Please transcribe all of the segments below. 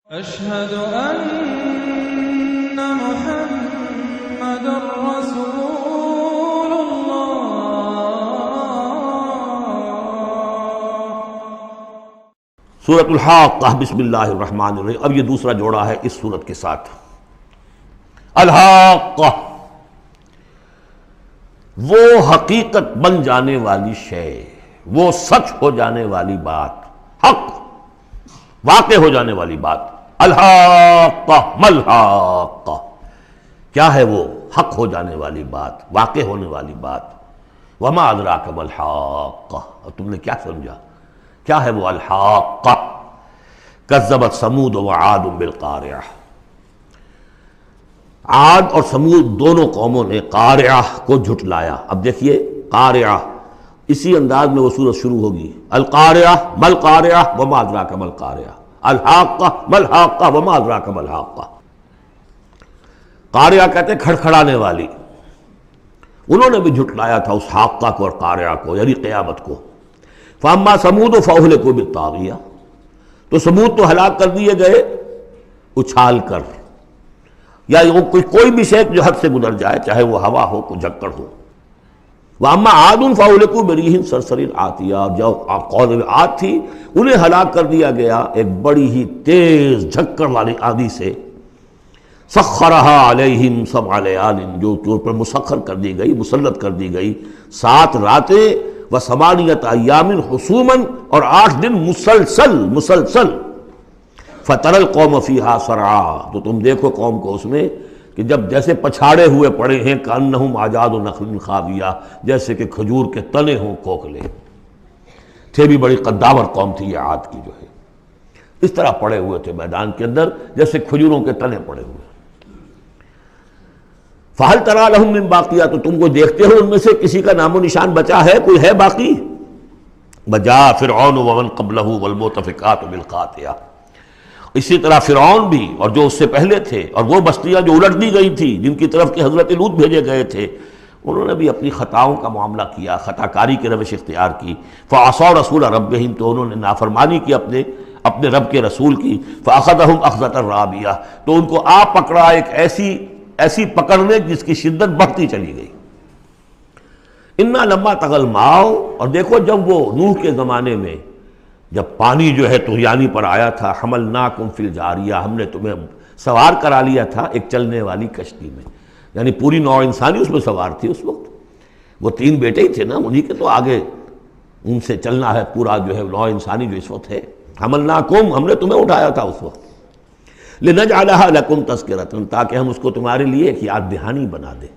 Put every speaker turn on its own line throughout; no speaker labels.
أشهد أن محمد رسول الله۔
سورۃ الحاقہ، بسم اللہ الرحمن الرحیم۔ اب یہ دوسرا جوڑا ہے اس سورت کے ساتھ۔ الحاقہ، وہ حقیقت بن جانے والی شے، وہ سچ ہو جانے والی بات، حق واقع ہو جانے والی بات۔ الحاقہ ملحاقہ، کیا ہے وہ حق ہو جانے والی بات، واقع ہونے والی بات۔ وما ادراک ملحاقہ، اور تم نے کیا سمجھا کیا ہے وہ الحاقہ؟ کذبت ثمود وعاد بالقارعہ، عاد اور سمود دونوں قوموں نے قارعہ کو جھٹلایا۔ اب دیکھیے قارعہ، اسی انداز میں وہ سورت شروع ہوگی۔ القارعہ ملقارعہ وما ادراک ملقارعہ، الحاقہ ملحاقہ وما ادراک ملحاقہ۔ قارعہ کہتے ہیں کھڑکھڑانے والی، انہوں نے بھی جھٹلایا تھا اس حاقہ کو اور قارعہ کو، یعنی قیامت کو۔ فاما ثمود فاہلکوا بالطاغیہ، تو سمود تو ہلاک کر دیے گئے اچھال کر، یا کوئی بھی شے جو حد سے گزر جائے، چاہے وہ ہوا ہو کوئی جھکڑ ہو۔ واما عاد فاہلکوا بریح صرصر عاتیہ، جو قوم عاد تھی انہیں ہلاک کر دیا گیا ایک بڑی ہی تیز جھکڑ والی آندھی سے۔ سخرہا علیہم سبع لیال، جو پر مسخر کر دی گئی، مسلط کر دی گئی 7 راتیں وثمانیۃ ایام حسوما، اور 8 دن مسلسل۔ فتری القوم فیہا صرعا، تو تم دیکھو قوم کو اس میں کہ جب جیسے پچھاڑے ہوئے پڑے ہیں، کأنہم اعجاز نخل خاویہ، جیسے کہ کھجور کے تنے ہوں کھوکھلے تھے۔ بھی بڑی قداور قوم تھی یہ عاد کی، جو ہے اس طرح پڑے ہوئے تھے میدان کے اندر جیسے کھجوروں کے تنے پڑے ہوئے۔ فَهَلْ تَرَىٰ لَهُم مِّن بَاقِیَةٍ، تو تم کو دیکھتے ہو ان میں سے کسی کا نام و نشان بچا ہے، کوئی ہے باقی؟ وَجَاءَ فِرْعَوْنُ وَمَنْ قَبْلَهُ وَالْمُؤْتَفِكَاتُ بِالْخَاطِئَةِ، اسی طرح فرعون بھی اور جو اس سے پہلے تھے، اور وہ بستیاں جو الٹ دی گئی تھی جن کی طرف کہ حضرت لوط بھیجے گئے تھے، انہوں نے بھی اپنی خطاؤں کا معاملہ کیا، خطا کاری کی روش اختیار کی۔ فَعَصَوْا رَسُولَ رَبِّهِمْ، تو انہوں نے نافرمانی کی اپنے رب کے رسول کی۔ فَأَخَذَهُمْ أَخْذَةً رَابِيَةً، تو ان کو پکڑا ایک ایسی پکڑنے جس کی شدت بڑھتی چلی گئی۔ اِنَّا لَمَّا طَغَى الْمَاءُ، اور دیکھو جب وہ نوح کے زمانے میں جب پانی جو ہے طغیانی پر آیا تھا، حملناکم فی الجاریہ، ہم نے تمہیں سوار کرا لیا تھا ایک چلنے والی کشتی میں، یعنی پوری نوع انسانی اس میں سوار تھی اس وقت۔ وہ 3 بیٹے ہی تھے نا، انہی کے تو آگے ان سے چلنا ہے پورا جو ہے نوع انسانی جو اس وقت ہے۔ حملناکم، ہم نے تمہیں اٹھایا تھا اس وقت۔ لنجعلها لکم تذکرۃ، تاکہ ہم اس کو تمہارے لیے ایک یاد دہانی بنا دیں۔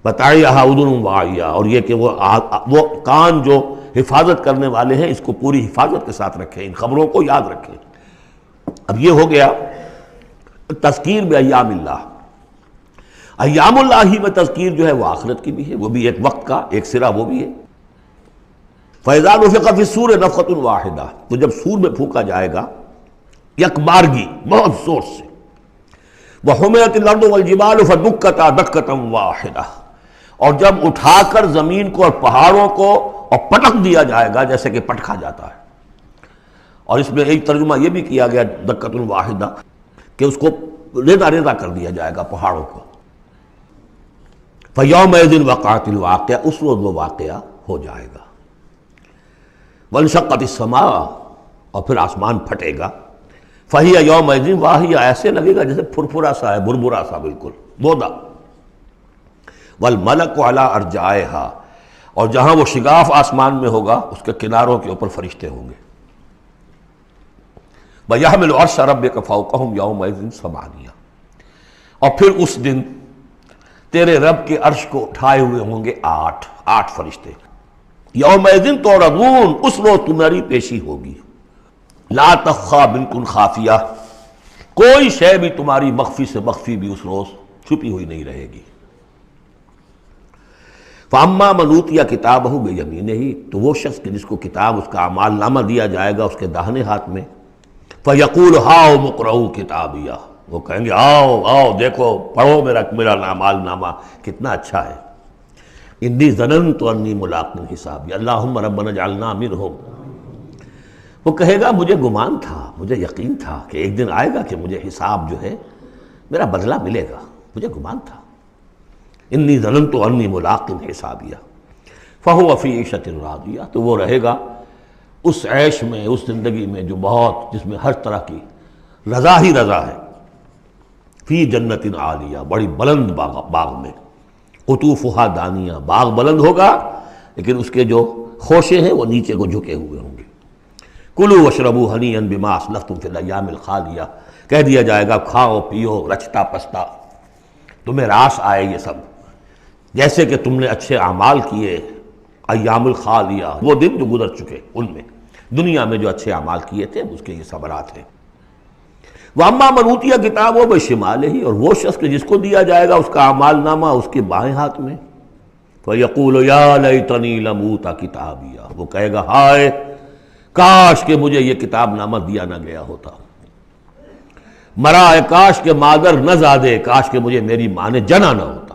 وتعیھا اذن واعیہ، اور یہ کہ وہ کان جو حفاظت کرنے والے ہیں اس کو پوری حفاظت کے ساتھ رکھیں، ان خبروں کو یاد رکھیں۔ اب یہ ہو گیا تذکیر بایام اللہ۔ ایام اللہ ہی میں تذکیر جو ہے وہ آخرت کی بھی ہے، وہ بھی ایک وقت کا ایک سرا وہ بھی ہے۔ فَإِذَا نُفِخَ فِي الصُّورِ نَفْخَةٌ وَاحِدَةٌ، تو جب سور میں پھونکا جائے گا یک بارگی بہت زور سے۔ وَحُمِلَتِ الْأَرْضُ وَالْجِبَالُ فَدُكَّتَا دَكَّةً وَاحِدَةً، اور جب اٹھا کر زمین کو اور پہاڑوں کو اور پٹک دیا جائے گا جیسے کہ پٹکا جاتا ہے۔ اور اس میں ایک ترجمہ یہ بھی کیا گیا دکۃ واحدہ کہ اس کو ریزہ ریزہ کر دیا جائے گا پہاڑوں کو۔ فَيَوْمَئِذٍ وَقَعَتِ الْوَاقِعَةُ، اس روز وہ واقعہ ہو جائے گا۔ وَانشَقَّتِ السَّمَاءُ، اور پھر آسمان پھٹے گا۔ فَهِيَ يَوْمَئِذٍ وَاهِيَةٌ، ایسے لگے گا جیسے پھرپھرا سا ہے، بربرا سا، بالکل بودا۔ وَالْمَلَكُ عَلَىٰ أَرْجَائِهَا، اور جہاں وہ شگاف آسمان میں ہوگا اس کے کناروں کے اوپر فرشتے ہوں گے۔ وَيَحْمِلُ عَرْشَ رَبِّكَ فَوْقَهُمْ يَوْمَئِذٍ ثَمَانِيَةٌ، اور پھر اس دن تیرے رب کے عرش کو اٹھائے ہوئے ہوں گے 8 فرشتے۔ یومئذ تعرضون، اس روز تمہاری پیشی ہوگی۔ لا تخفی منکم خافیہ، کوئی شے بھی تمہاری مخفی سے مخفی بھی اس روز چھپی ہوئی نہیں رہے گی۔ فَأَمَّا مَنْ أُوتِیَ کِتَابَهُ بِیَمِینِهِ، تو وہ شخص کہ جس کو کتاب اس کا اعمال نامہ دیا جائے گا اس کے داہنے ہاتھ میں۔ فَیَقُولُ هَاؤْمُ اقْرَءُوا کِتَابِیَہ، وہ کہیں گے آؤ دیکھو پڑھو میرا اعمال نامہ کتنا اچھا ہے۔ انی ظننت انی ملاق حسابی، اللہم ربنا اجعلنا منہم۔ وہ کہے گا مجھے گمان تھا، مجھے یقین تھا کہ ایک دن آئے گا کہ مجھے حساب جو ہے میرا بدلہ ملے گا، مجھے گمان تھا، انی ظننت انی ملاق حسابیہ فہو فی عیشۃ راضیہ، تو وہ رہے گا اس عیش میں، اس زندگی میں جو بہت، جس میں ہر طرح کی رضا ہی رضا ہے، فی جنت عالیہ، بڑی بلند باغ میں، قطوفہا دانیہ، باغ بلند ہوگا لیکن اس کے جو خوشے ہیں وہ نیچے کو جھکے ہوئے ہوں گے۔ کلوا واشربوا ہنیئا بما اسلفتم فی الایام الخالیہ، کہہ دیا جائے گا کھاؤ پیو رچتا پستا، تمہیں راس آئے یہ سب، جیسے کہ تم نے اچھے اعمال کیے ایام الخالیہ، وہ دن جو گزر چکے، ان میں دنیا میں جو اچھے اعمال کیے تھے اس کے یہ ثمرات ہیں۔ وَأَمَّا مَنْ أُوتِیَ کتابہ بِشِمَالِهِ، اور وہ شخص کہ جس کو دیا جائے گا اس کا اعمال نامہ اس کے بائیں ہاتھ میں، فَيَقُولُ يَا لَيْتَنِي لَمْ أُوتَ کِتَابِیَہ، وہ کہے گا ہائے کاش کہ مجھے یہ کتاب نامہ دیا نہ گیا ہوتا، مرا کاش کہ مادر نہ زادے، کاش کہ مجھے میری ماں نے جنا نہ ہوتا،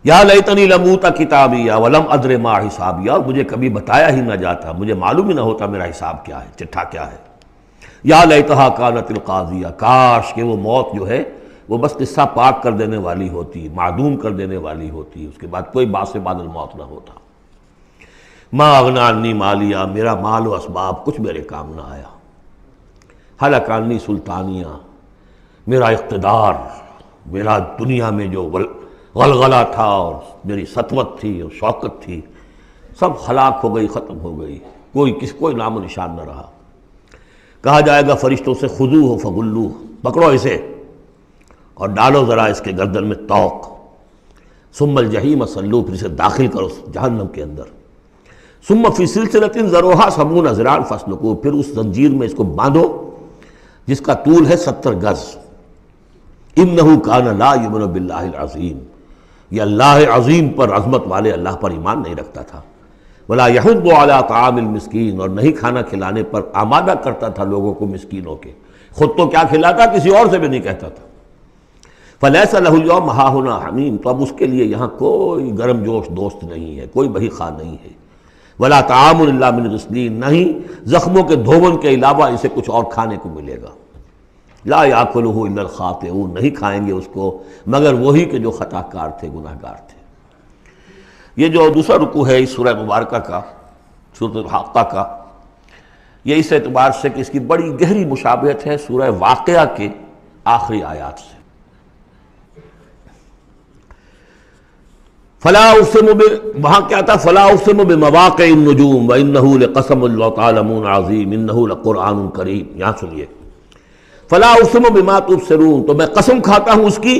یا لیتنی لم اوت کتابیہ ولم ادر ما حسابیہ، مجھے کبھی بتایا ہی نہ جاتا، مجھے معلوم ہی نہ ہوتا میرا حساب کیا ہے، چٹھا کیا ہے، یا لیتہا کانت القاضیہ، کاش کہ وہ موت جو ہے وہ بس قصہ پاک کر دینے والی ہوتی، معدوم کر دینے والی ہوتی، اس کے بعد کوئی باعث بعد الموت نہ ہوتا۔ ما اغنی عنی مالیہ، میرا مال و اسباب کچھ میرے کام نہ آیا، ہلک عنی سلطانیہ، میرا اقتدار، میرا دنیا میں جو غلغلہ تھا اور میری سطوت تھی اور شوکت تھی، سب ہلاک ہو گئی، ختم ہو گئی، کوئی نام و نشان نہ رہا۔ کہا جائے گا فرشتوں سے خذوہ فغلوہ، پکڑو اسے اور ڈالو ذرا اس کے گردن میں توق، ثم الجحیم صلوہ، پھر اسے داخل کرو جہنم کے اندر، ثم فی سلسلۃ ذرعہا 70 ذراعا فاسلکوہ، پھر اس زنجیر میں اس کو باندھو جس کا طول ہے 70 گز، انہ کان لا یؤمن باللہ العظیم، یہ اللہ عظیم پر، عظمت والے اللہ پر ایمان نہیں رکھتا تھا، ولا یحض علی طعام المسکین، اور نہیں کھانا کھلانے پر آمادہ کرتا تھا لوگوں کو مسکینوں کے، خود تو کیا کھلاتا کسی اور سے بھی نہیں کہتا تھا۔ فلیس لہ اليوم ہاہنا حمیم، تو اب اس کے لیے یہاں کوئی گرم جوش دوست نہیں ہے، کوئی بہی خواہ نہیں ہے، ولا طعام الا من غسلین، نہیں زخموں کے دھون کے علاوہ اسے کچھ اور کھانے کو ملے گا، لا یاکلہ الا الخاطئون، نہیں کھائیں گے اس کو مگر وہی کہ جو خطا کار تھے، گناہ گار تھے۔ یہ جو دوسرا رکوع ہے اس سورہ مبارکہ کا، سورۃ الحاقہ کا، یہ اس اعتبار سے کہ اس کی بڑی گہری مشابہت ہے سورہ واقعہ کے آخری آیات سے۔ فلا اقسم وہاں کیا تھا، فلا اقسم بمواقع النجوم وانہ لقسم لو تعلمون عظیم انہ لقرآن کریم، یہاں سنیے، فلا اقسم بما تبصرون، تو میں قسم کھاتا ہوں اس کی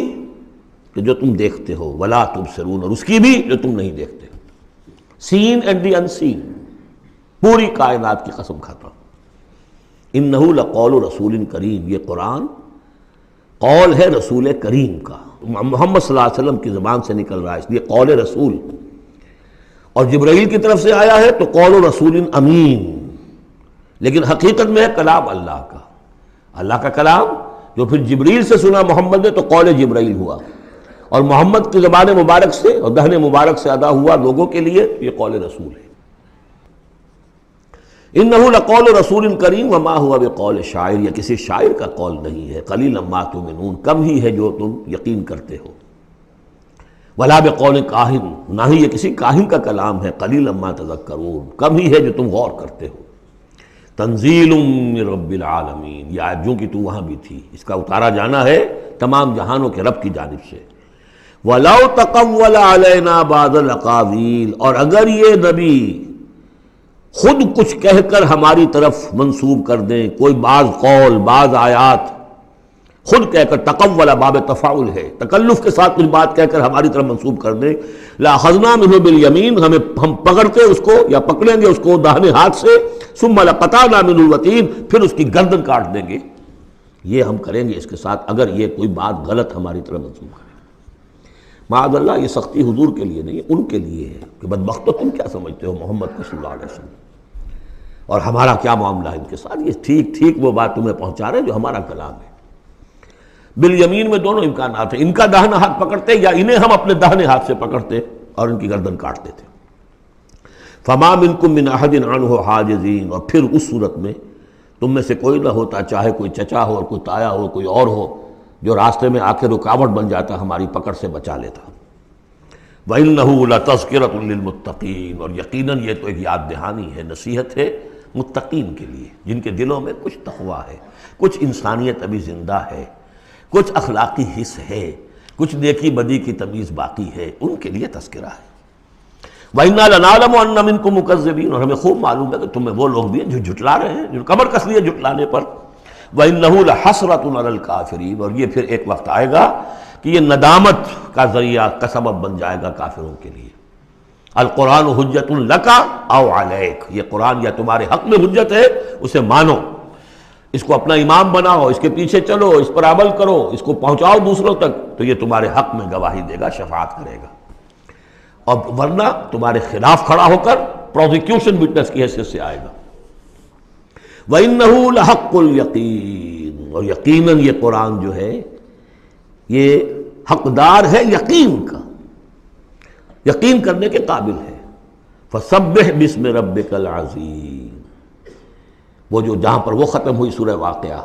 کہ جو تم دیکھتے ہو، ولا تبصرون، اور اس کی بھی جو تم نہیں دیکھتے، سین اینڈ دی ان سین، پوری کائنات کی قسم کھاتا ہوں۔ انہ لقول رسول کریم، یہ قرآن قول ہے رسول کریم کا، محمد صلی اللہ علیہ وسلم کی زبان سے نکل رہا ہے، اس لیے قول رسول، اور جبرائیل کی طرف سے آیا ہے تو قول رسول امین، لیکن حقیقت میں ہے کلام اللہ کا، اللہ کا کلام جو پھر جبریل سے سنا محمد نے تو قول جبرائیل ہوا، اور محمد کی زبان مبارک سے اور دہن مبارک سے ادا ہوا لوگوں کے لیے، یہ قول رسول ہے۔ انہ لقول رسول کریم وما هو بقول شاعر، یہ کسی شاعر کا قول نہیں ہے، قلیلا ما تؤمنون، کم ہی ہے جو تم یقین کرتے ہو، ولا بقول کاہن، نہ ہی یہ کسی کاہن کا کلام ہے، قلیلا ما تذکرون، کم ہی ہے جو تم غور کرتے ہو۔ تنزیل من رب العالمین، یہ آیت جو کہ تو وہاں بھی تھی، اس کا اتارا جانا ہے تمام جہانوں کے رب کی جانب سے۔ وَلَوْ تَقَوَّلَ عَلَيْنَا بَعْضَ الْأَقَاوِيلِ، اور اگر یہ نبی خود کچھ کہہ کر ہماری طرف منسوب کر دیں، کوئی بعض قول بعض آیات خود کہہ کر، تقول باب تفاعل ہے، تکلف کے ساتھ کچھ بات کہہ کر ہماری طرف منسوب کر دیں، لَأَخَذْنَا مِنْهُ بِالْيَمِينِ، ہم پکڑتے اس کو یا پکڑیں گے اس کو داہنے ہاتھ سے، ثُمَّ لَقَطَعْنَا مِنْهُ الْوَتِينَ، پھر اس کی گردن کاٹ دیں گے، یہ ہم کریں گے اس کے ساتھ اگر یہ کوئی بات غلط ہماری طرف منسوب کرے۔ معاذ اللہ، یہ سختی حضور کے لیے نہیں ہے، ان کے لیے ہے کہ بدبختو تم کیا سمجھتے ہو محمد صلی اللہ علیہ وسلم، اور ہمارا کیا معاملہ ہے ان کے ساتھ، یہ ٹھیک ٹھیک وہ بات تمہیں پہنچا رہے جو ہمارا کلام ہے۔ بالیمین میں دونوں امکانات ہیں، ان کا داہنا ہاتھ پکڑتے یا انہیں ہم اپنے داہنے ہاتھ سے پکڑتے اور ان کی گردن کاٹتے تھے۔ فما منکم من احد عنہ حاجزین، اور پھر اس صورت میں تم میں سے کوئی نہ ہوتا، چاہے کوئی چچا ہو اور کوئی تایا ہو کوئی اور ہو، جو راستے میں آ کے رکاوٹ بن جاتا، ہماری پکڑ سے بچا لیتا۔ وَإِنَّهُ لَتَذْكِرَةٌ لِّلْمُتَّقِينَ، اور یقیناً یہ تو ایک یاد دہانی ہے، نصیحت ہے متقین کے لیے، جن کے دلوں میں کچھ تقویٰ ہے، کچھ انسانیت ابھی زندہ ہے، کچھ اخلاقی حس ہے، کچھ نیکی بدی کی تمیز باقی ہے، ان کے لیے تذکرہ ہے۔ وَإِنَّا لَنَعْلَمُ أَنَّ مِنكُم مُكَذِّبِينَ، اور ہمیں خوب معلوم ہے کہ تمہیں وہ لوگ بھی ہیں جو جھٹلا رہے ہیں، جو کمر کس لیے جھٹلانے پر۔ وَإِنَّهُ لَحَسْرَةٌ عَلَى الْكَافِرِينَ، اور یہ پھر ایک وقت آئے گا کہ یہ ندامت کا ذریعہ کا سبب بن جائے گا کافروں کے لیے۔ القرآن حجت لک او علیک، یہ قرآن یا تمہارے حق میں حجت ہے، اسے مانو، اس کو اپنا امام بناؤ، اس کے پیچھے چلو، اس پر عمل کرو، اس کو پہنچاؤ دوسروں تک، تو یہ تمہارے حق میں گواہی دے گا، شفاعت کرے گا، اور ورنہ تمہارے خلاف کھڑا ہو کر پروزیکیوشن وٹنس کی حیثیت سے آئے گا۔ وَإِنَّهُ لَحَقُّ الْيَقِينِ، اور یقیناً یہ قرآن جو ہے یہ حقدار ہے یقین کا، یقین کرنے کے قابل ہے۔ فَسَبِّحْ بِاسْمِ رَبِّكَ الْعَظِيمِ، وہ جو جہاں پر وہ ختم ہوئی سورہ واقعہ،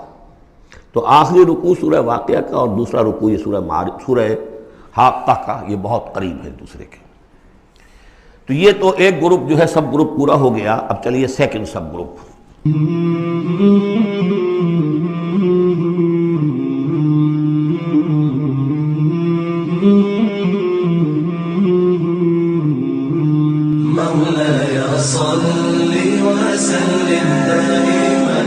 تو آخری رکوع سورہ واقعہ کا اور دوسرا رکوع یہ سورہ حاقہ کا، یہ بہت قریب ہے دوسرے کے۔ تو یہ تو ایک گروپ جو ہے سب گروپ پورا ہو گیا، اب چلیے سیکنڈ سب گروپ۔
مولاي صل وسلم دائما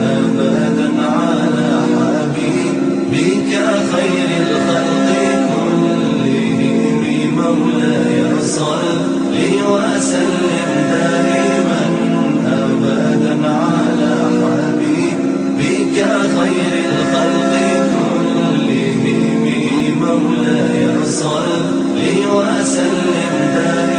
أبدا على حبيبك خير الخلق كلهم، مولاي صل وسلم دائما أبدا على حبيبك خير الخلق كلهم، مولاي صل وسلم دائما